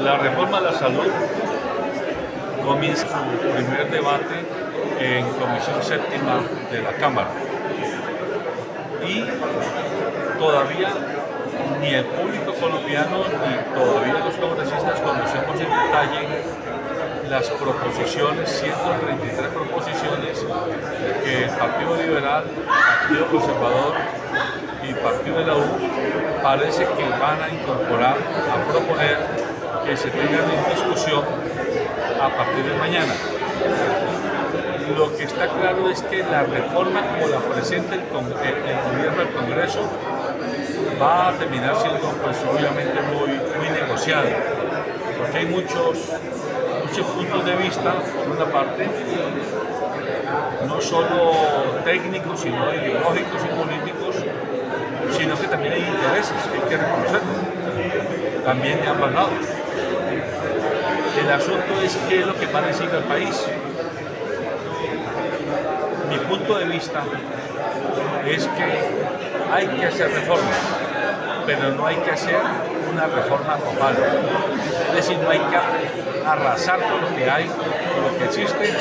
La reforma de la salud comienza su primer debate en Comisión Séptima de la Cámara y todavía ni el público colombiano ni todavía los congresistas conocemos en detalle las proposiciones, 133 proposiciones que el Partido Liberal, Partido Conservador y Partido de la U parece que van a incorporar, a proponer que se tengan en discusión a partir de mañana. Lo que está claro es que la reforma como la presenta el gobierno del Congreso va a terminar siendo pues obviamente muy negociada, porque hay muchos puntos de vista, por una parte, no solo técnicos, sino ideológicos y políticos, sino que también hay intereses que hay que reconocer, también de ambos lados. El asunto es qué es lo que va a decir el país. Mi punto de vista es que hay que hacer reformas, pero no hay que hacer una reforma total. Es decir, no hay que arrasar con lo que hay, con lo que existe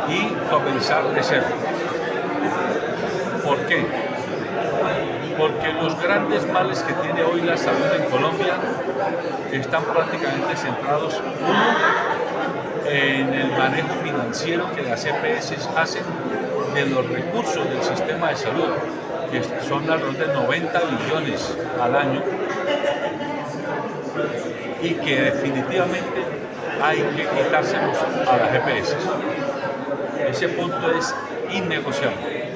y comenzar de cero. ¿Por qué? Porque los grandes males que tiene hoy la salud en Colombia están prácticamente centrados, uno, en el manejo financiero que las EPS hacen de los recursos del sistema de salud, que son alrededor de 90 billones al año, y que definitivamente hay que quitárselos a las EPS. Ese punto es innegociable.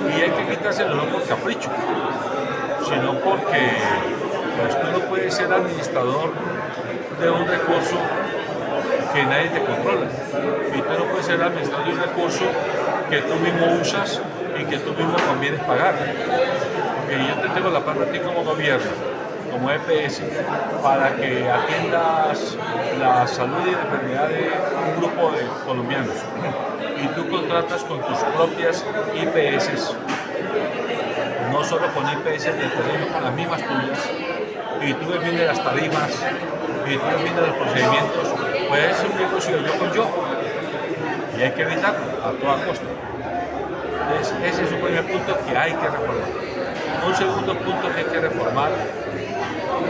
Y hay que quitárselo no por capricho, sino porque pues, tú no puedes ser administrador de un recurso que nadie te controla. Y tú no puedes ser administrador de un recurso que tú mismo usas y que tú mismo convienes pagar. Porque yo te tengo la plata a ti como gobierno, como EPS, para que atiendas la salud y la enfermedad de un grupo de colombianos. Y tú contratas con tus propias IPS, no solo con IPS de terreno, con las mismas tuyas, y tú defines las tarifas, y tú defines los procedimientos, pues es un negocio yo con yo, y hay que evitarlo a toda costa. Entonces, ese es un primer punto que hay que reformar. Un segundo punto que hay que reformar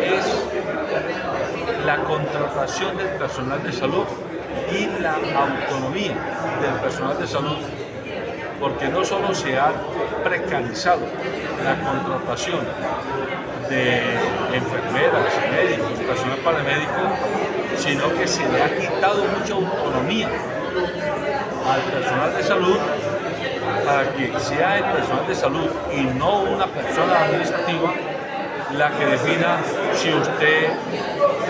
es la contratación del personal de salud y la autonomía del personal de salud, porque no solo se ha precarizado la contratación de enfermeras, médicos, personal paramédico, sino que se le ha quitado mucha autonomía al personal de salud para que sea el personal de salud y no una persona administrativa la que defina si usted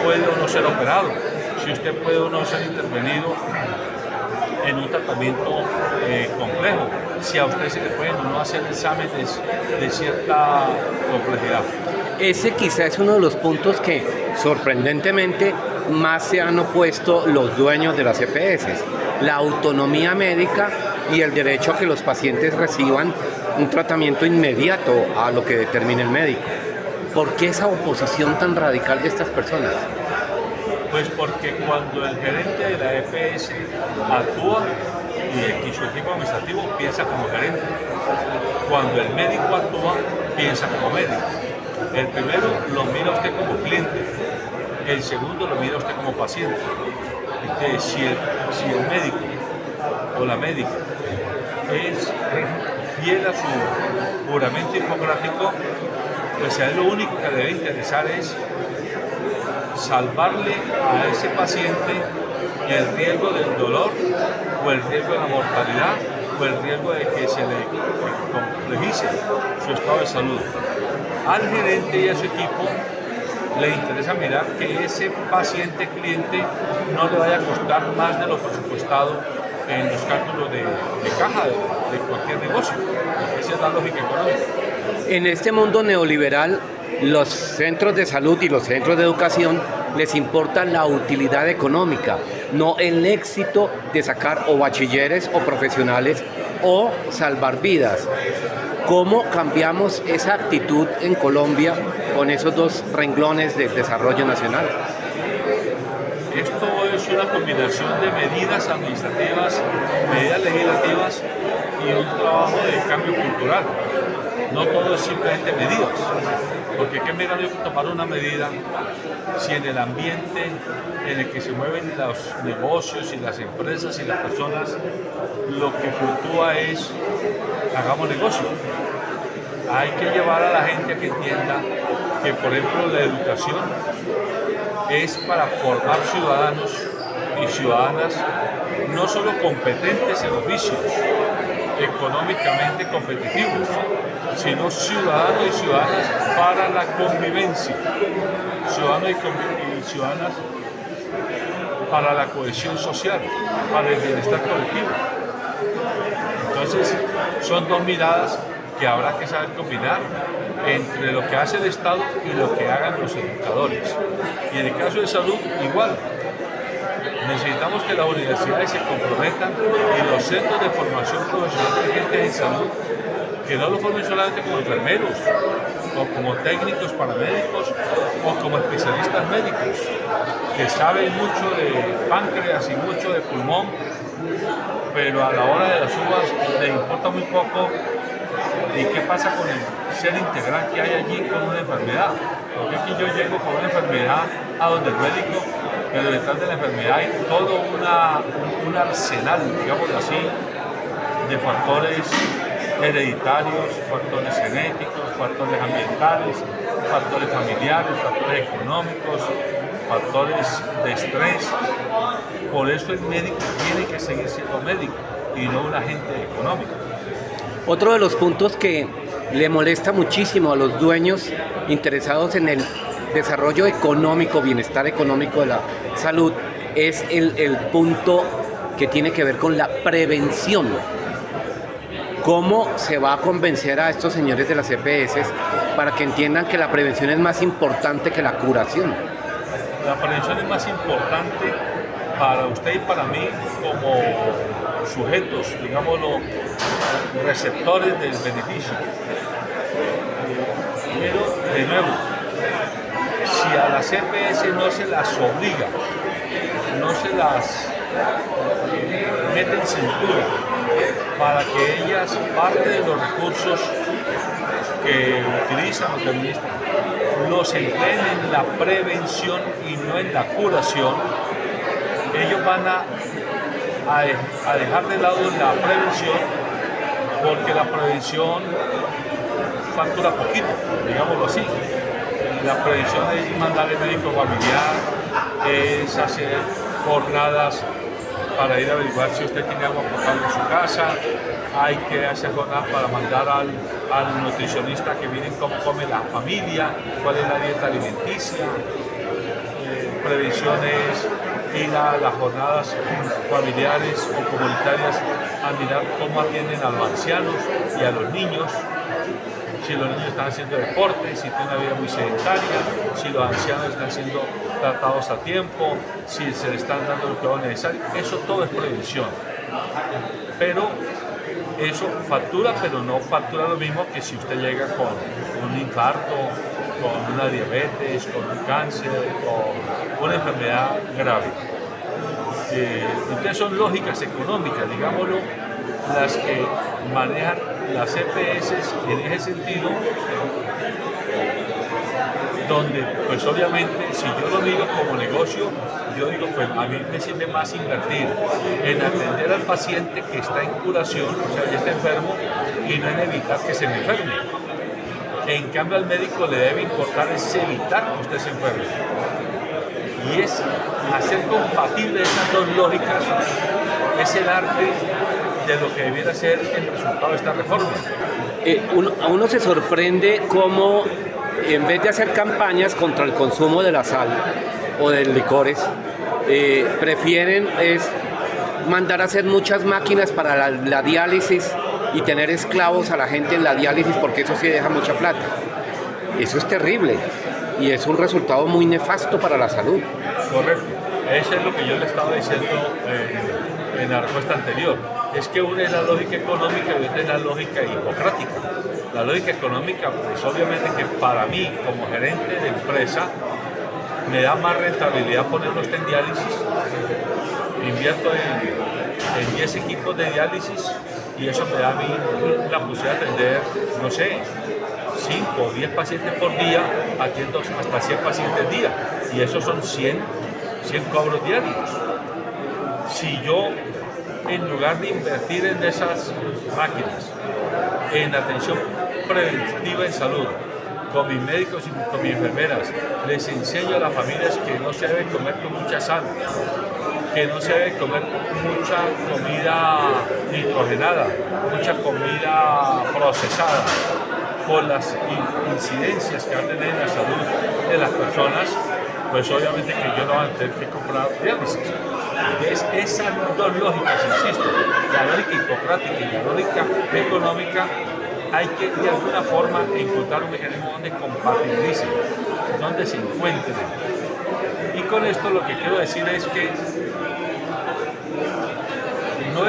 puede o no ser operado, si usted puede o no ser intervenido en un tratamiento complejo, si a usted se le pueden o no hacer exámenes de cierta complejidad. Ese quizá es uno de los puntos que sorprendentemente más se han opuesto los dueños de las EPS, la autonomía médica y el derecho a que los pacientes reciban un tratamiento inmediato a lo que determine el médico. ¿Por qué esa oposición tan radical de estas personas? Pues porque cuando el gerente de la EPS actúa y su equipo administrativo piensa como gerente, cuando el médico actúa piensa como médico. El primero lo mira usted como cliente, el segundo lo mira usted como paciente. Entonces, si el médico o la médica es fiel a su juramento hipocrático, pues a él lo único que le debe interesar es salvarle a ese paciente el riesgo del dolor o el riesgo de la mortalidad o el riesgo de que se le complejice su estado de salud. Al gerente y a su equipo le interesa mirar que ese paciente cliente no le vaya a costar más de lo presupuestado en los cálculos de caja de cualquier negocio. Esa es la lógica económica. En este mundo neoliberal, los centros de salud y los centros de educación les importa la utilidad económica, no el éxito de sacar o bachilleres o profesionales o salvar vidas. ¿Cómo cambiamos esa actitud en Colombia con esos dos renglones del desarrollo nacional? Esto es una combinación de medidas administrativas, medidas legislativas y un trabajo de cambio cultural. No todo es simplemente medidas, porque ¿qué me gano yo tomar una medida si en el ambiente en el que se mueven los negocios y las empresas y las personas lo que fluctúa es hagamos negocio? Hay que llevar a la gente a que entienda que, por ejemplo, la educación es para formar ciudadanos y ciudadanas no solo competentes en oficios, económicamente competitivos, sino ciudadanos y ciudadanas para la convivencia, ciudadanos y ciudadanas para la cohesión social, para el bienestar colectivo. Entonces, son dos miradas que habrá que saber combinar entre lo que hace el Estado y lo que hagan los educadores. Y en el caso de salud, igual. Necesitamos que las universidades se comprometan y los centros de formación profesional de gente en salud, que no lo formen solamente como enfermeros, o como técnicos paramédicos, o como especialistas médicos, que saben mucho de páncreas y mucho de pulmón, pero a la hora de las uvas les importa muy poco. ¿Y qué pasa con el ser integral que hay allí con una enfermedad? Porque aquí yo llego con una enfermedad a donde el médico, pero detrás de la enfermedad hay todo un arsenal, digámoslo así, de factores hereditarios, factores genéticos, factores ambientales, factores familiares, factores económicos, factores de estrés. Por eso el médico tiene que seguir siendo médico y no un agente económico. Otro de los puntos que le molesta muchísimo a los dueños interesados en el desarrollo económico, bienestar económico de la salud, es el punto que tiene que ver con la prevención. ¿Cómo se va a convencer a estos señores de las EPS para que entiendan que la prevención es más importante que la curación? La prevención es más importante para usted y para mí como sujetos, digámoslo, receptores del beneficio. Pero, de nuevo, si a las EPS no se las obliga, no se las mete en cintura para que ellas, parte de los recursos que utilizan o que administran, los empleen en la prevención y no en la curación, ellos van a dejar de lado la prevención, porque la prevención factura poquito, digámoslo así. La prevención es mandar al médico familiar, es hacer jornadas para ir a averiguar si usted tiene agua potable en su casa, hay que hacer jornadas para mandar al nutricionista que viene cómo come la familia, cuál es la dieta alimenticia. Prevención es ir a las jornadas familiares o comunitarias a mirar cómo atienden a los ancianos y a los niños, si los niños están haciendo deporte, si tienen una vida muy sedentaria, si los ancianos están siendo tratados a tiempo, si se les están dando el cuidado necesario. Eso todo es prevención. Pero eso factura, pero no factura lo mismo que si usted llega con un infarto, con una diabetes, con un cáncer, con una enfermedad grave. Entonces son lógicas económicas, digámoslo, las que manejan las EPS en ese sentido, donde pues obviamente si yo lo miro como negocio, yo digo pues a mí me sirve más invertir en atender al paciente que está en curación, o sea, ya está enfermo, y no en evitar que se me enferme. En cambio al médico le debe importar es evitar que usted se enferme. Y es hacer compatible esas dos lógicas, es el arte de lo que debiera ser el resultado de esta reforma. A uno se sorprende cómo en vez de hacer campañas contra el consumo de la sal o de licores, prefieren mandar a hacer muchas máquinas para la diálisis y tener esclavos a la gente en la diálisis, porque eso sí deja mucha plata. Eso es terrible y es un resultado muy nefasto para la salud. Correcto. Eso es lo que yo le estaba diciendo en la respuesta anterior. Es que una es la lógica económica y otra es la lógica hipocrática. La lógica económica, pues obviamente que para mí, como gerente de empresa, me da más rentabilidad ponerlo en diálisis, invierto en 10 equipos de diálisis y eso me da a mí la posibilidad de atender, no sé, 5 o 10 pacientes por día, atiendo hasta 100 pacientes al día y esos son 100 cobros diarios. Si yo, en lugar de invertir en esas máquinas, en atención preventiva en salud, con mis médicos y con mis enfermeras, les enseño a las familias que no se debe comer con mucha sal, que no se debe comer mucha comida nitrogenada, mucha comida procesada, por las incidencias que van a tener en la salud de las personas, pues obviamente que yo no voy a tener que comprar diálisis. Es esas dos lógicas, insisto, la lógica hipocrática y la lógica económica, hay que de alguna forma encontrar un mecanismo donde compatibilicen, donde se encuentren. Y con esto lo que quiero decir es que no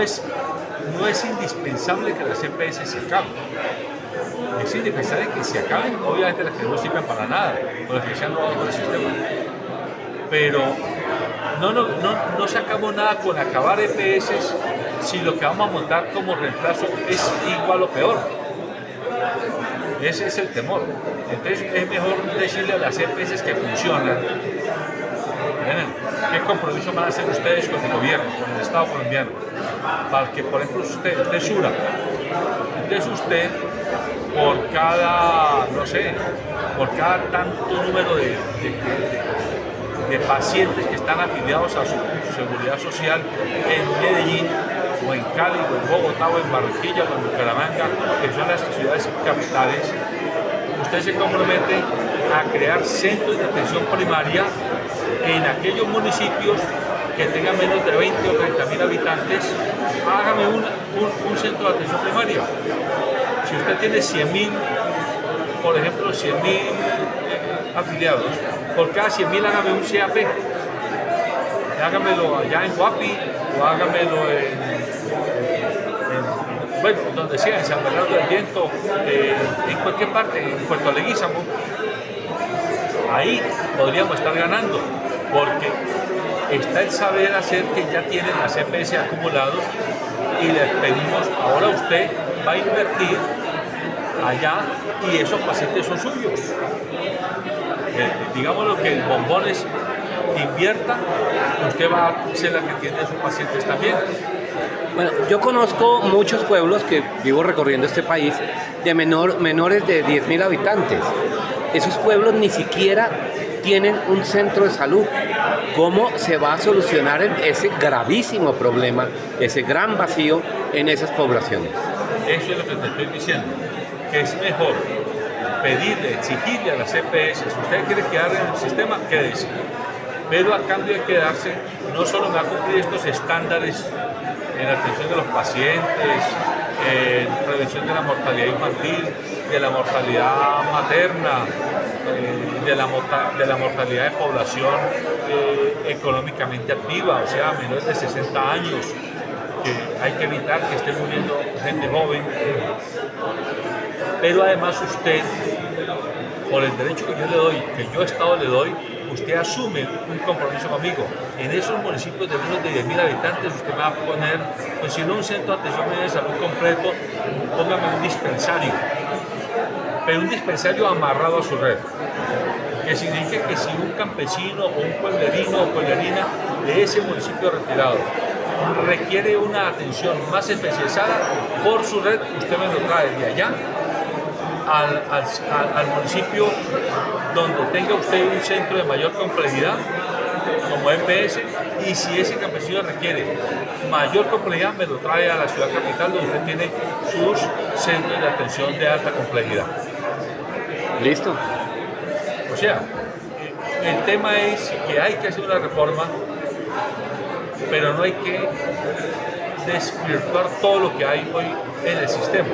es indispensable que las EPS se acaben. Es indispensable que se acaben, obviamente las que no sirven para nada, o las que se han robado con el sistema. Pero no sacamos nada con acabar EPS si lo que vamos a montar como reemplazo es igual o peor. Ese es el temor. Entonces es mejor decirle a las EPS que funcionan. ¿Qué compromiso van a hacer ustedes con el gobierno, con el Estado colombiano? Para que, por ejemplo, usted, entonces usted, por cada, no sé, por cada tanto número de pacientes que están afiliados a su seguridad social en Medellín, o en Cali, o en Bogotá, o en Barranquilla, o en Bucaramanga, que son las ciudades capitales, usted se compromete a crear centros de atención primaria en aquellos municipios que tengan menos de 20 o 30 mil habitantes. Hágame un centro de atención primaria. Si usted tiene 100.000, por ejemplo, 100.000 afiliados, por cada 100.000 hágame un CAP. Hágamelo allá en Guapi o hágamelo bueno, donde sea, en San Bernardo del Viento, en cualquier parte, en Puerto Leguízamo. Ahí podríamos estar ganando, porque está el saber hacer que ya tienen las EPS acumulados y les pedimos, ahora usted va a invertir allá y esos pacientes son suyos. Digámoslo que en bombones invierta, usted va a ser la que atiende a sus pacientes también. Bueno, yo conozco muchos pueblos que vivo recorriendo este país de menores de 10.000 habitantes. Esos pueblos ni siquiera tienen un centro de salud. ¿Cómo se va a solucionar ese gravísimo problema, ese gran vacío en esas poblaciones? Eso es lo que te estoy diciendo, que es mejor pedirle, exigirle a las EPS, si usted quiere quedar en el sistema, quédese. Pero a cambio de quedarse, no solo va a cumplir estos estándares en atención de los pacientes, en prevención de la mortalidad infantil, de la mortalidad materna, de la mortalidad de población económicamente activa, o sea, menores de 60 años, que hay que evitar que esté muriendo gente joven. Pero además usted, por el derecho que yo le doy, que yo Estado le doy, usted asume un compromiso conmigo. En esos municipios de menos de 10.000 habitantes, usted me va a poner, pues si no un centro de atención de salud completo, póngame un dispensario. Pero un dispensario amarrado a su red. Que significa que si un campesino o un pueblerino o pueblerina de ese municipio retirado requiere una atención más especializada por su red, usted me lo trae de allá al municipio donde tenga usted un centro de mayor complejidad como EPS, y si ese campesino requiere mayor complejidad me lo trae a la ciudad capital donde usted tiene sus centros de atención de alta complejidad. Listo. O sea, el tema es que hay que hacer una reforma, pero no hay que desvirtuar todo lo que hay hoy en el sistema.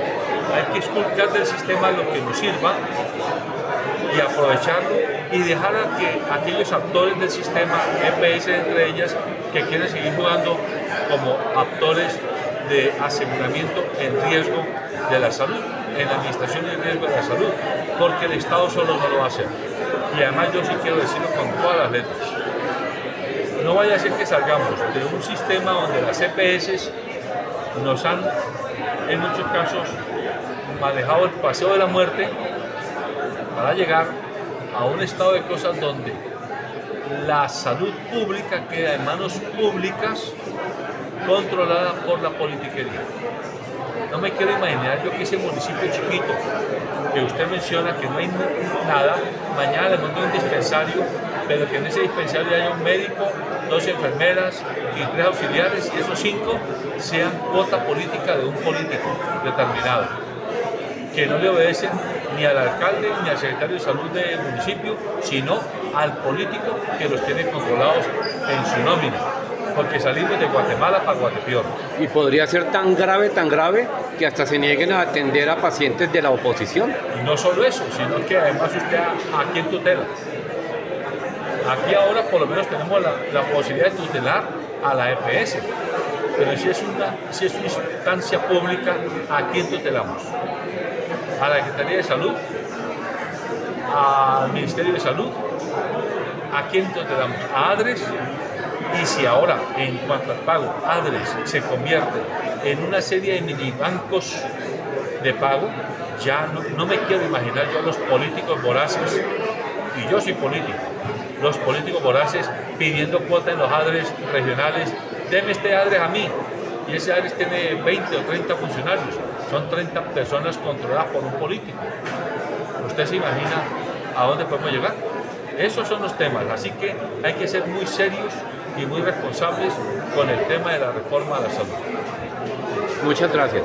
Hay que esculcar del sistema lo que nos sirva y aprovecharlo y dejar a que aquellos actores del sistema, EPS entre ellas, que quieren seguir jugando como actores de aseguramiento en riesgo de la salud, en la administración de riesgo de la salud, porque el Estado solo no lo va a hacer. Y además yo sí quiero decirlo con todas las letras. No vaya a ser que salgamos de un sistema donde las EPS nos han, en muchos casos, manejado el paseo de la muerte para llegar a un estado de cosas donde la salud pública queda en manos públicas controlada por la politiquería. No me quiero imaginar yo que ese municipio chiquito que usted menciona que no hay nada, mañana le mando un dispensario, pero que en ese dispensario haya un médico, 2 enfermeras y 3 auxiliares, y esos 5 sean cuota política de un político determinado, que no le obedecen ni al alcalde ni al secretario de salud del municipio, sino al político que los tiene controlados en su nómina, porque salimos de Guatemala para Guatepeor. Y podría ser tan grave, que hasta se nieguen a atender a pacientes de la oposición. Y no solo eso, sino que además usted a quién tutela. Aquí ahora por lo menos tenemos la posibilidad de tutelar a la EPS, pero si es una instancia pública, ¿a quién tutelamos? A la Secretaría de Salud, al Ministerio de Salud, ¿a quién tutelamos? A ADRES. Y si ahora, en cuanto al pago, ADRES se convierte en una serie de minibancos de pago, ya no me quiero imaginar yo a los políticos voraces, y yo soy político, los políticos voraces pidiendo cuota en los ADRES regionales, deme este ADRES a mí, y ese ADRES tiene 20 o 30 funcionarios, son 30 personas controladas por un político. ¿Usted se imagina a dónde podemos llegar? Esos son los temas, así que hay que ser muy serios y muy responsables con el tema de la reforma a la salud. Muchas gracias.